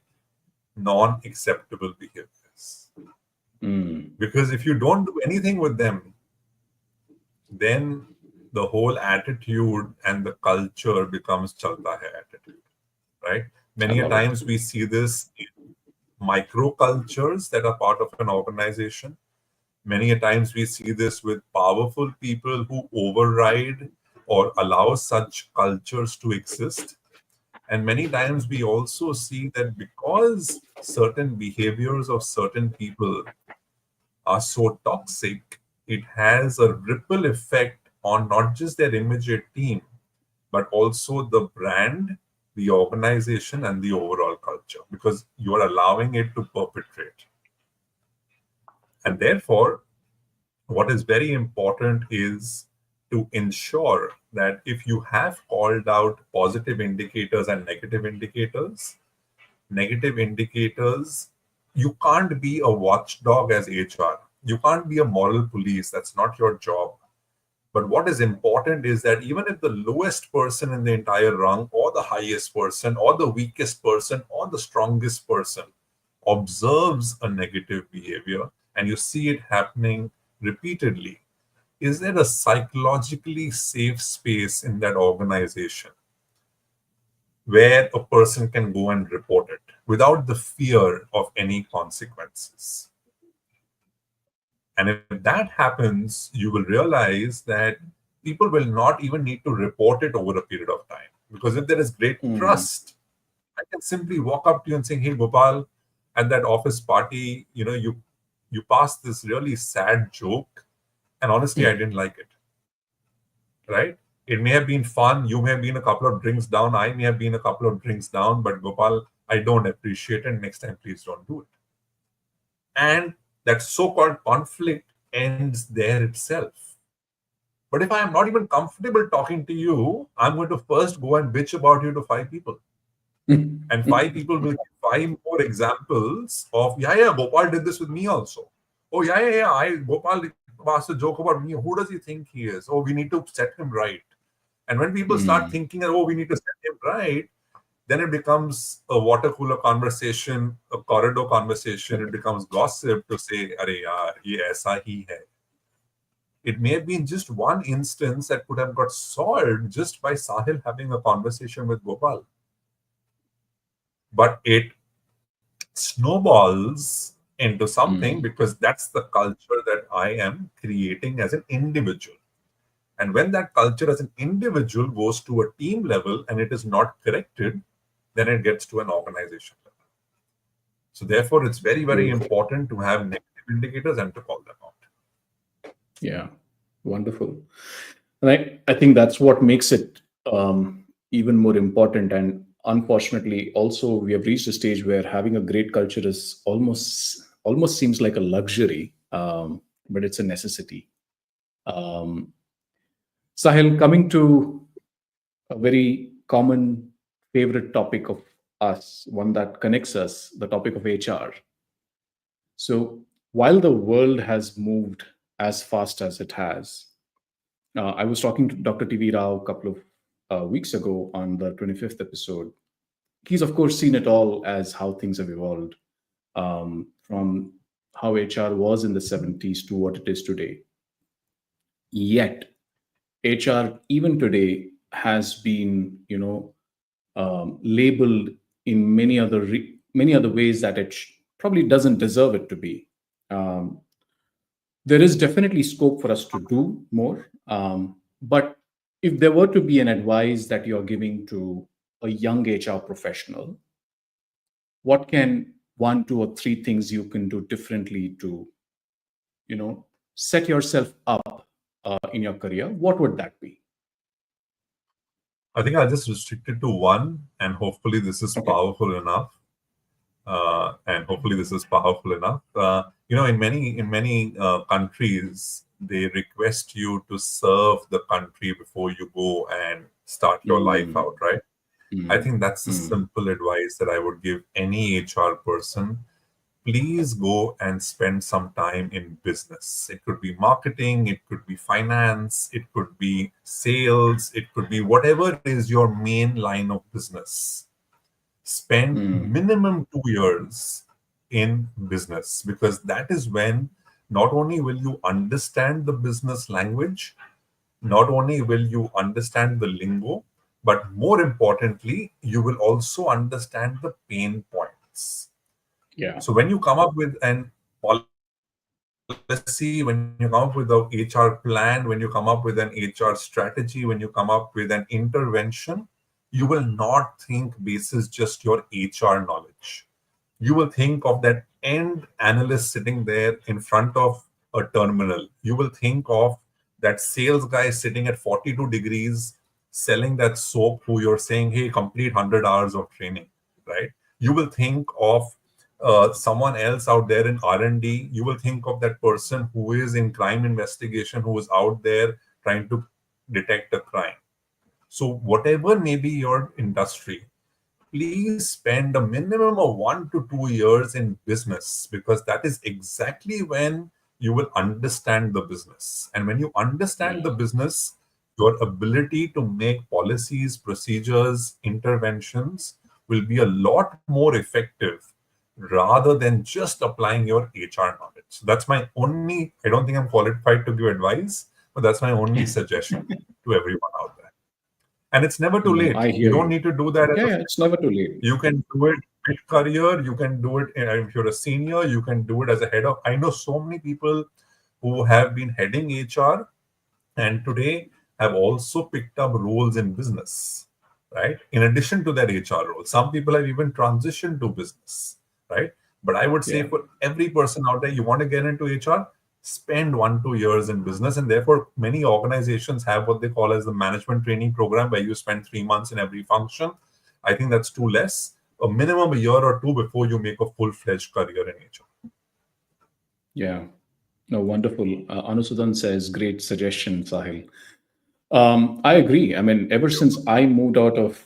non acceptable behaviors? Mm, Because if you don't do anything with them, then the whole attitude and the culture becomes chalta hai attitude, right? I Many a love it. times we see this in micro cultures that are part of an organization. Many a times we see this with powerful people who override or allow such cultures to exist. And many times we also see that because certain behaviors of certain people are so toxic, it has a ripple effect on not just their immediate team, but also the brand, the organization, and the overall culture, because you are allowing it to perpetrate. And therefore, what is very important is to ensure that if you have called out positive indicators and negative indicators, you can't be a watchdog as HR. You can't be a moral police. That's not your job. But what is important is that even if the lowest person in the entire rung, or the highest person, or the weakest person, or the strongest person observes a negative behavior and you see it happening repeatedly, is there a psychologically safe space in that organization where a person can go and report it without the fear of any consequences? And if that happens, you will realize that people will not even need to report it over a period of time. Because if there is great Mm. trust, I can simply walk up to you and say, "Hey, Gopal, at that office party, you passed this really sad joke, and honestly, I didn't like it." Right? It may have been fun. You may have been a couple of drinks down. I may have been a couple of drinks down. But Gopal, I don't appreciate it. Next time, please don't do it. And that so-called conflict ends there itself. But if I am not even comfortable talking to you, I'm going to first go and bitch about you to five people. And five people will give five more examples of, yeah, yeah, Gopal did this with me also. Oh, yeah, yeah, yeah. Gopal asked a joke about me. Who does he think he is? Oh, we need to set him right. And when people start Mm. thinking, oh, we need to set him right, then it becomes a water cooler conversation, a corridor conversation. It Correct. becomes gossip to say, "Arey yaar, ye aisa hi hai." It may have been just one instance that could have got solved just by Sahil having a conversation with Gopal. But it snowballs into something Mm. because that's the culture that I am creating as an individual. And when that culture as an individual goes to a team level and it is not corrected, then it gets to an organization level. So therefore, it's very, very Beautiful. important to have negative indicators and to call them out. Yeah. Wonderful. And I think that's what makes it even more important. And unfortunately, also we have reached a stage where having a great culture is almost seems like a luxury, but it's a necessity. Um, Sahil, coming to a very common favorite topic of us, one that connects us, the topic of HR. So while the world has moved as fast as it has, I was talking to Dr. TV Rao a couple of weeks ago on the 25th episode. He's, of course, seen it all as how things have evolved from how HR was in the 70s to what it is today. Yet, HR, even today, has been, labeled in many other ways that it probably doesn't deserve it to be. Um, there is definitely scope for us to do more. But if there were to be an advice that you're giving to a young HR professional, what can one, two, or three things you can do differently to, set yourself up in your career? What would that be? I think I'll just restrict it to one, and hopefully this is Okay. powerful enough. And hopefully this is powerful enough. In many countries, they request you to serve the country before you go and start your life Mm, out, right? I mm, think that's the mm, simple advice that I would give any HR person. Please go and spend some time in business. It could be marketing, it could be finance, it could be sales, it could be whatever is your main line of business. Spend mm. minimum 2 years in business, because that is when not only will you understand the business language, not only will you understand the lingo, but more importantly, you will also understand the pain points. Yeah. So when you come up with an policy, policy, when you come up with the HR plan, when you come up with an HR strategy, when you come up with an intervention, you will not think basis just your HR knowledge. You will think of that end analyst sitting there in front of a terminal. You will think of that sales guy sitting at 42 degrees selling that soap who you're saying, hey, complete 100 hours of training, right? You will think of someone else out there in R&D. You will think of that person who is in crime investigation, who is out there trying to detect a crime. So whatever may be your industry, please spend a minimum of 1 to 2 years in business, because that is exactly when you will understand the business. And when you understand the Yeah. business, your ability to make policies, procedures, interventions will be a lot more effective rather than just applying your HR knowledge. So that's my only, I don't think I'm qualified to give advice, but that's my only suggestion to everyone out there. And it's never too No, late. I You hear don't you. need to do that as Yeah, a yeah, it's never too late. you can do it mid-career. You can do it if you're a senior. You can do it as a head of. I know so many people who have been heading HR and today have also picked up roles in business, right? In addition to their HR role, some people have even transitioned to business, right? But I would say Yeah. for every person out there, you want to get into HR, spend 1 2 years in business. And therefore, many organizations have what they call as the management training program, where you spend 3 months in every function. I think that's too less. A minimum a year or two before you make a full-fledged career in HR. Yeah. No, wonderful. Anusudan says, great suggestion, Sahil. I agree. I mean, ever since I moved out of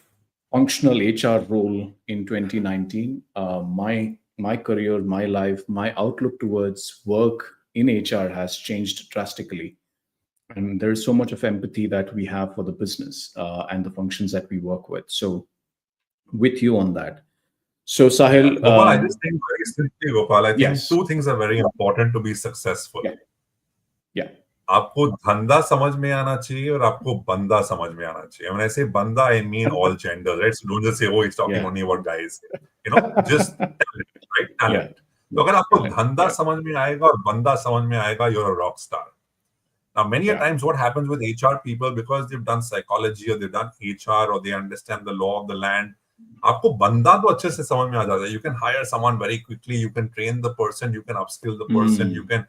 functional HR role in 2019, my career, my life, my outlook towards work in HR has changed drastically. And there's so much of empathy that we have for the business and the functions that we work with. So, with you on that. So, Yeah. Sahil, Gopal, I just think very simply, Gopal, I think yes, two things are very important to be successful. yeah, yeah, आपको धंधा समझ में आना चाहिए और आपको बंदा समझ में आना चाहिए. When I say banda, I mean all genders, right? So don't just say, oh, he's talking yeah, only about guys. Just talent, right? yeah, Talent. तो yeah, अगर आपको talent, धंधा yeah, समझ में आएगा और बंदा समझ में आएगा, you're a rock star. Now, many a yeah, times what happens with HR people, because they've done psychology or they've done HR or they understand the law of the land, आपको बंदा तो अच्छे से समझ में आ जाता है. You can hire someone very quickly, you can train the person, you can upskill the person, you mm, can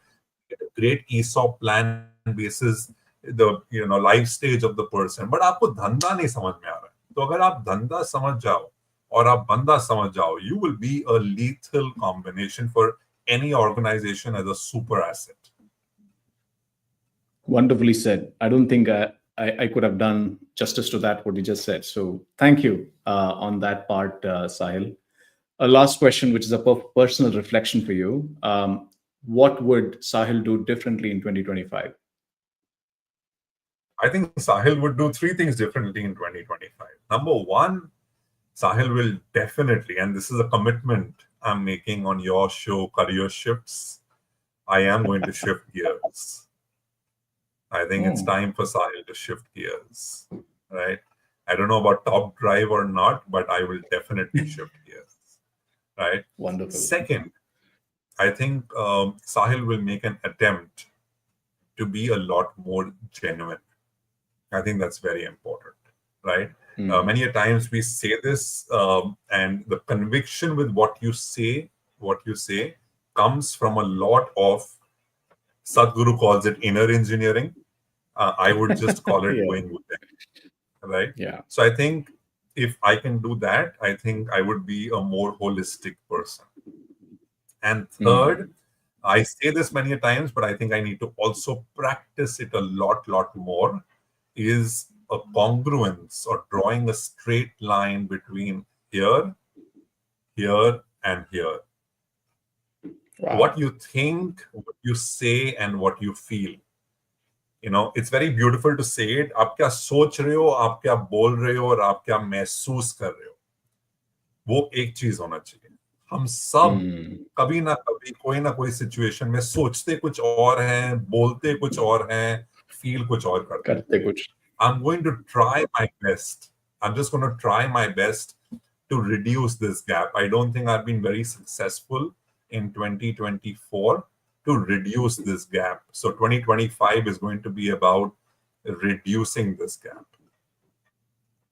get a great ESOP plan basis the life stage of the person. But आपको धंधा नहीं समझ में आ रहा है. तो अगर आप धंधा समझ जाओ और आप बंदा समझ जाओ, you will be a lethal combination for any organization as a super asset. wonderfully said. I don't think I could have done justice to that, what you just said. So, thank you on that part, Sahil. A last question, which is a personal reflection for you. What would Sahil do differently in 2025? I think Sahil would do three things differently in 2025. Number one, Sahil will definitely, and this is a commitment I'm making on your show, Career Shifts, I am going to shift gears. I think it's Oh, time for Sahil to shift gears, right? I don't know about top drive or not, but I will definitely shift gears, right? wonderful. Second, I think Sahil will make an attempt to be a lot more genuine. I think that's very important, right? Mm, Many a times we say this, and the conviction with what you say, comes from a lot of, Sadhguru calls it inner engineering. I would just call it yeah, going with it, right? yeah. So I think if I can do that, I think I would be a more holistic person. And third, Mm, I say this many a times, but I think I need to also practice it a lot more, is a congruence or drawing a straight line between here, here, and here. What wow. you think, what you say, and what you feel. It's very beautiful to say it. आप क्या सोच रहे हो, आप क्या बोल रहे हो, और आप क्या महसूस कर रहे हो, वो एक चीज होना चाहिए. हम सब Mm, कभी ना कभी कोई ना कोई सिचुएशन में सोचते कुछ और हैं, बोलते कुछ और हैं, फील कुछ और करते हैं. करते कुछ. I'm going to try my best. I'm just going to try my best to reduce this gap. I don't think I've been very successful in 2024 to reduce this gap. So 2025 is going to be about reducing this gap.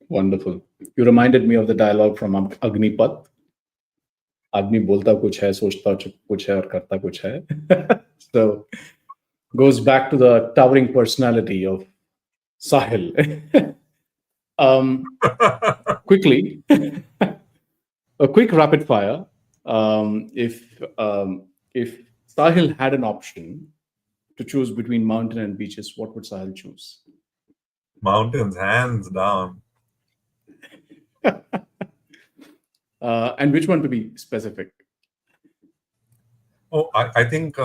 Wonderful. You reminded me of the dialogue from Agnipath. आदमी बोलता कुछ है, सोचता कुछ है और करता कुछ है. So goes back to the towering personality of Sahil. Quickly, a quick rapid fire. If Sahil had an option to choose between mountain and beaches, what would Sahil choose? Mountains, hands down. And which one to be specific? Oh, I think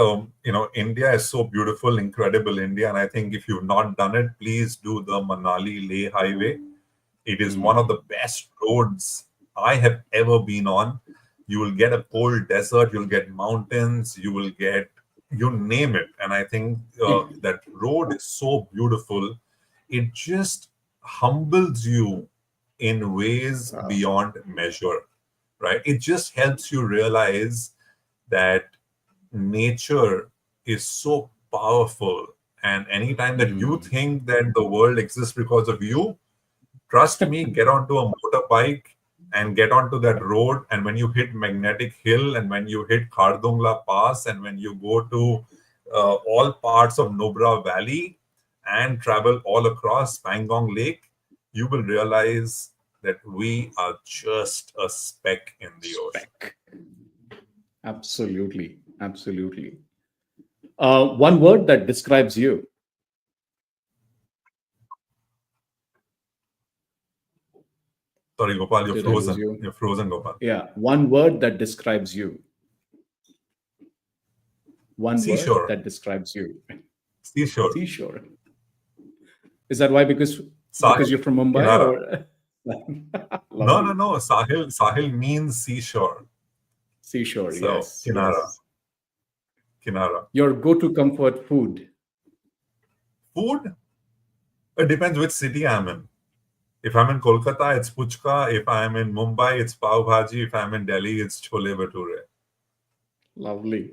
India is so beautiful, incredible India, and I think if you've not done it, please do the Manali Leh Highway. It is one of the best roads I have ever been on. You will get a cold desert, you'll get mountains, you will get, you name it. And I think that road is so beautiful. It just humbles you in ways beyond measure, right? It just helps you realize that nature is so powerful. And anytime that you think that the world exists because of you, trust me, get onto a motorbike and get onto that road. And when you hit Magnetic Hill and when you hit Khardungla Pass and when you go to all parts of Nubra Valley and travel all across Pangong Lake, you will realize that we are just a speck in the ocean. Absolutely. Absolutely. One word that describes you. Sorry, Gopal, you're Did I lose frozen. you? You're frozen, Gopal. Yeah. One word that describes you. One word Seashore. that describes you. Seashore. Seashore. Is that why? Because Sahil, you're from Mumbai, Kinara. or No. Sahil means seashore. Seashore. So, Yes. Kinara. Yes. Kinara. Your go-to comfort food. Food? It depends which city I'm in. If I'm in Kolkata, it's puchka. If I'm in Mumbai, it's pav bhaji. If I'm in Delhi, it's chole bhature. Lovely.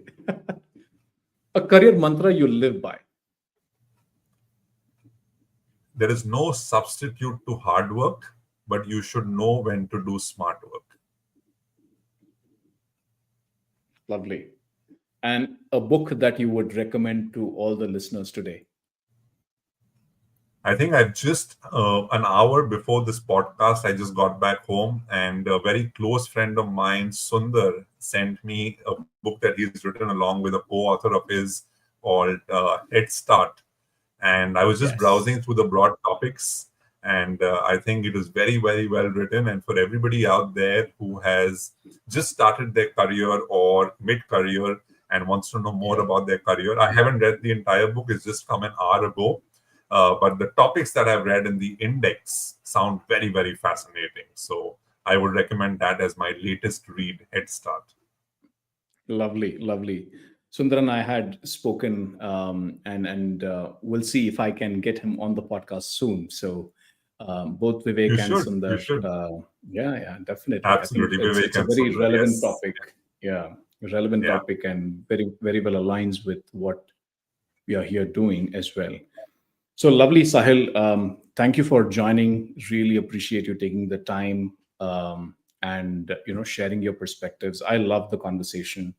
A career mantra you live by. There is no substitute to hard work, but you should know when to do smart work. Lovely. And a book that you would recommend to all the listeners today. I think I've just an hour before this podcast, I just got back home, and a very close friend of mine, Sundar, sent me a book that he's written along with a co-author of his called Head Start. And I was just browsing through the broad topics, and I think it was very, very well written. And for everybody out there who has just started their career or mid-career and wants to know more about their career, I haven't read the entire book; it's just come an hour ago. But the topics that I've read in the index sound very, very fascinating. So I would recommend that as my latest read, Head Start. Lovely, lovely. Sundar and I had spoken, and we'll see if I can get him on the podcast soon. So both Vivek You and should. Sundar, You should. Yeah, definitely. Absolutely. I think Vivek it's a and very Sundar, relevant yes. topic. Yeah, relevant Yeah. topic, and very, very well aligns with what we are here doing as well. So lovely, Sahil. Thank you for joining. Really appreciate you taking the time, and sharing your perspectives. I love the conversation.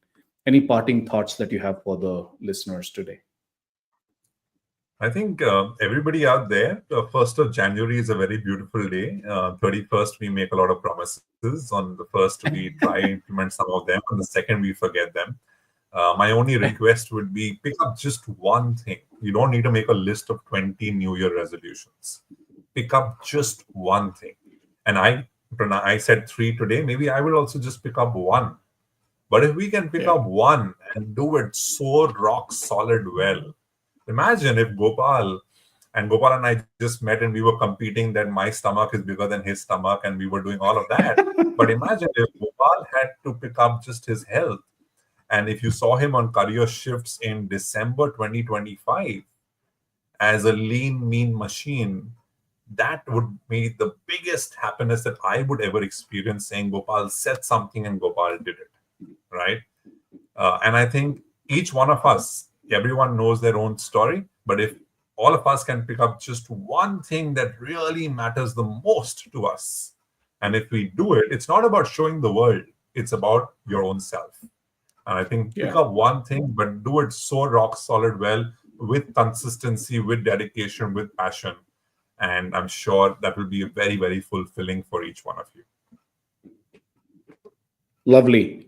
Any parting thoughts that you have for the listeners today? I think everybody out there, 1st of January is a very beautiful day. 31st, we make a lot of promises. On the 1st, we try and implement some of them. On the 2nd, we forget them. My only request would be pick up just one thing. You don't need to make a list of 20 New Year resolutions. Pick up just one thing. And I said 3 today. Maybe I will also just pick up one. But if we can pick up one and do it so rock solid well, imagine if Gopal and I just met and we were competing that my stomach is bigger than his stomach and we were doing all of that. But imagine if Gopal had to pick up just his health. And if you saw him on career shifts in December 2025 as a lean, mean machine, that would be the biggest happiness that I would ever experience, saying Gopal said something and Gopal did it, right? And I think each one of us, everyone knows their own story, but if all of us can pick up just one thing that really matters the most to us, and if we do it, it's not about showing the world, it's about your own self. And I think pick Yeah. up one thing, but do it so rock solid well, with consistency, with dedication, with passion. And I'm sure that will be very, very fulfilling for each one of you. Lovely.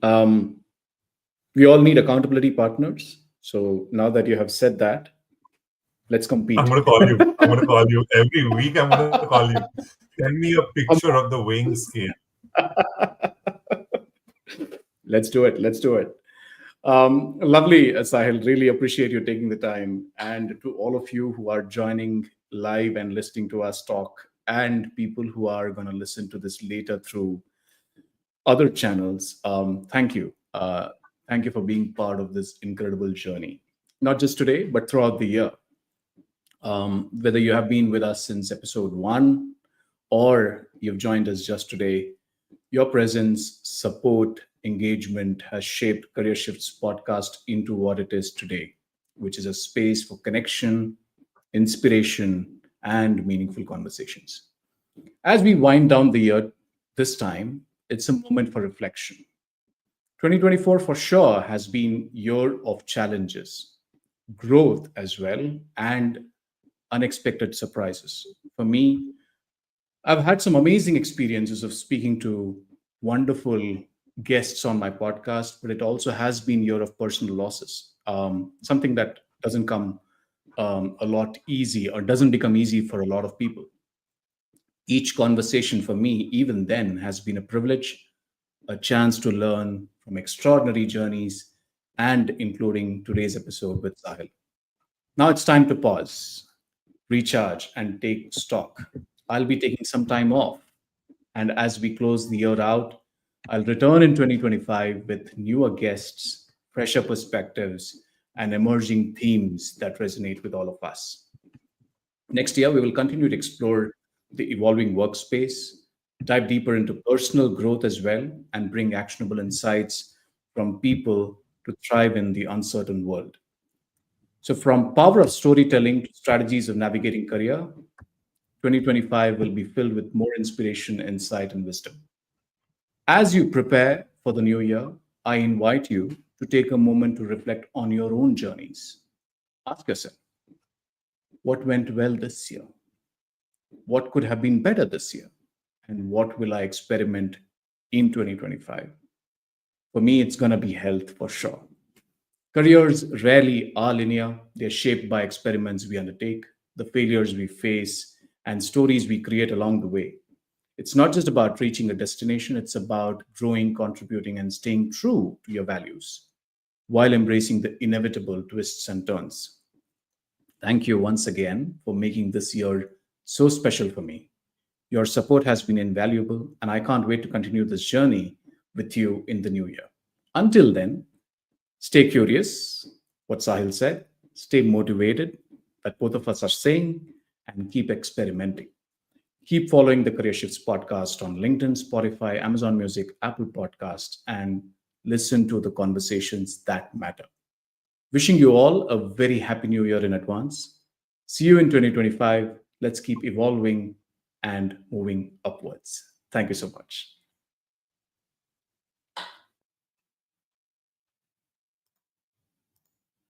We all need accountability partners. So now that you have said that, let's I'm compete. going to call you. I'm going to call you every week. I'm going to call you. Send me a picture of the weighing scale. Let's do it. Let's do it. Lovely, Sahil. Really appreciate you taking the time. And to all of you who are joining live and listening to us talk, and people who are going to listen to this later through other channels, thank you. Thank you for being part of this incredible journey, not just today, but throughout the year. Whether you have been with us since episode one or you've joined us just today, your presence, support, engagement has shaped Career Shifts podcast into what it is today, which is a space for connection, inspiration, and meaningful conversations. As we wind down the year this time, it's a moment for reflection. 2024 for sure has been year of challenges, growth as well, and unexpected surprises. For me, I've had some amazing experiences of speaking to wonderful guests on my podcast, but it also has been year of personal losses. Something that doesn't come a lot easy or doesn't become easy for a lot of people. Each conversation for me, even then, has been a privilege, a chance to learn from extraordinary journeys, and including today's episode with Sahil. Now it's time to pause, recharge, and take stock. I'll be taking some time off. And as we close the year out, I'll return in 2025 with newer guests, fresher perspectives, and emerging themes that resonate with all of us. Next year, we will continue to explore the evolving workspace, dive deeper into personal growth as well, and bring actionable insights from people to thrive in the uncertain world. So, from power of storytelling to strategies of navigating career, 2025 will be filled with more inspiration, insight, and wisdom. As you prepare for the new year, I invite you to take a moment to reflect on your own journeys. Ask yourself, what went well this year? What could have been better this year? And what will I experiment in 2025? For me, it's going to be health for sure. Careers rarely are linear, they're shaped by experiments we undertake, the failures we face, and stories we create along the way. It's not just about reaching a destination, it's about growing, contributing, and staying true to your values while embracing the inevitable twists and turns. Thank you once again for making this year so special for me. Your support has been invaluable, and I can't wait to continue this journey with you in the new year. Until then, stay curious, what Sahil said, stay motivated, that both of us are saying, and keep experimenting. Keep following the Career Shifts podcast on LinkedIn, Spotify, Amazon Music, Apple Podcasts, and listen to the conversations that matter. Wishing you all a very happy new year in advance. See you in 2025. Let's keep evolving and moving upwards. Thank you so much.